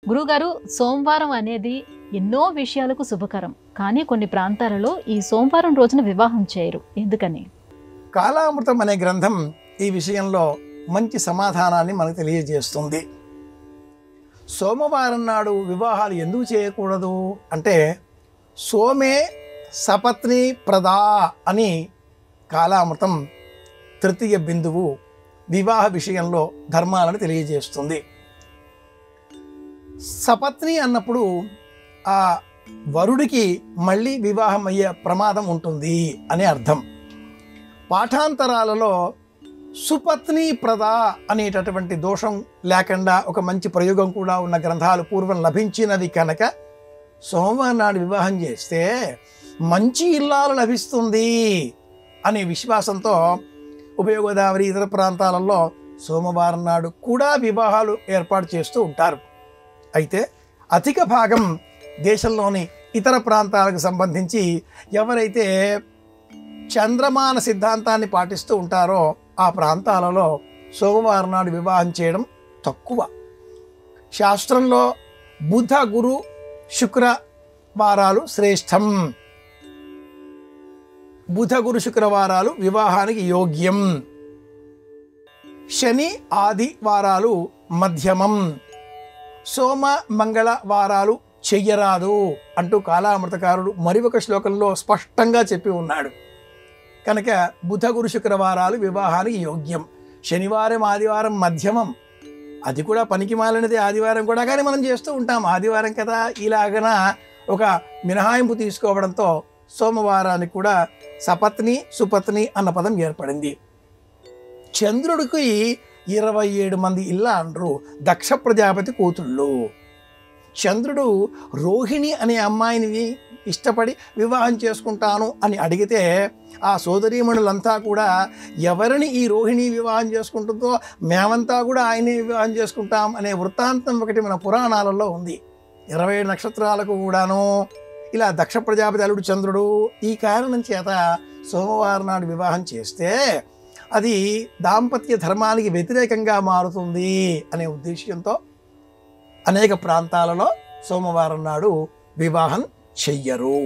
గురుగారు, సోమవారం అనేది ఎన్నో విషయాలకు శుభకరం. కానీ కొన్ని ప్రాంతాలలో ఈ సోమవారం రోజున వివాహం చేయరు. ఎందుకని? కాలామృతం అనే గ్రంథం ఈ విషయంలో మంచి సమాధానాన్ని మనకు తెలియజేస్తుంది. సోమవారం నాడు వివాహాలు ఎందుకు చేయకూడదు అంటే, సోమే సపత్ని ప్రదా అని కాలామృతం తృతీయ బిందువు వివాహ విషయంలో ధర్మాలను తెలియజేస్తుంది. సపత్ని అన్నప్పుడు ఆ వరుడికి మళ్ళీ వివాహం అయ్యే ప్రమాదం ఉంటుంది అని అర్థం. పాఠాంతరాలలో సుపత్ని ప్రదా అనేటటువంటి దోషం లేకుండా ఒక మంచి ప్రయోగం కూడా ఉన్న గ్రంథాలు పూర్వం లభించినది కనుక సోమవారం నాడు వివాహం చేస్తే మంచి ఇల్లాలు లభిస్తుంది అనే విశ్వాసంతో ఉభయ గోదావరి ఇతర ప్రాంతాలలో సోమవారం నాడు కూడా వివాహాలు ఏర్పాటు చేస్తూ ఉంటారు. అయితే అధిక భాగం దేశంలోని ఇతర ప్రాంతాలకు సంబంధించి ఎవరైతే చంద్రమాన సిద్ధాంతాన్ని పాటిస్తూ ఉంటారో ఆ ప్రాంతాలలో సోమవారం నాడు వివాహం చేయడం తక్కువ. శాస్త్రంలో బుధ గురు శుక్ర వారాలు శ్రేష్టం. బుధ గురు శుక్రవారాలు వివాహానికి యోగ్యం. శని ఆది వారాలు మధ్యమం. సోమ మంగళ వారాలు చెయ్యరాదు అంటూ కాలామృతకారుడు మరి ఒక శ్లోకంలో స్పష్టంగా చెప్పి ఉన్నాడు. కనుక బుధ గురు శుక్రవారాలు వివాహానికి యోగ్యం. శనివారం ఆదివారం మధ్యమం, అది కూడా పనికి మాలినది ఆదివారం కూడా, కానీ మనం చేస్తూ ఉంటాం ఆదివారం కదా. ఇలాగన ఒక మినహాయింపు తీసుకోవడంతో సోమవారానికి కూడా సపత్ని సుపత్ని అన్న పదం ఏర్పడింది. చంద్రుడికి 27 మంది ఇళ్ళ అంటారు, దక్ష ప్రజాపతి కూతుళ్ళు. చంద్రుడు రోహిణి అనే అమ్మాయిని ఇష్టపడి వివాహం చేసుకుంటాను అని అడిగితే ఆ సోదరీమణులంతా కూడా ఎవరిని ఈ రోహిణి వివాహం చేసుకుంటుందో మేమంతా కూడా ఆయనే వివాహం చేసుకుంటాం అనే వృత్తాంతం ఒకటి మన పురాణాలలో ఉంది. 27 నక్షత్రాలకు కూడాను ఇలా దక్ష ప్రజాపతి అల్లుడు చంద్రుడు. ఈ కారణం చేత సోమవారం నాడు వివాహం చేస్తే అది దాంపత్య ధర్మానికి వ్యతిరేకంగా మారుతుంది అనే ఉద్దేశ్యంతో అనేక ప్రాంతాలలో సోమవారం నాడు వివాహం చెయ్యరు.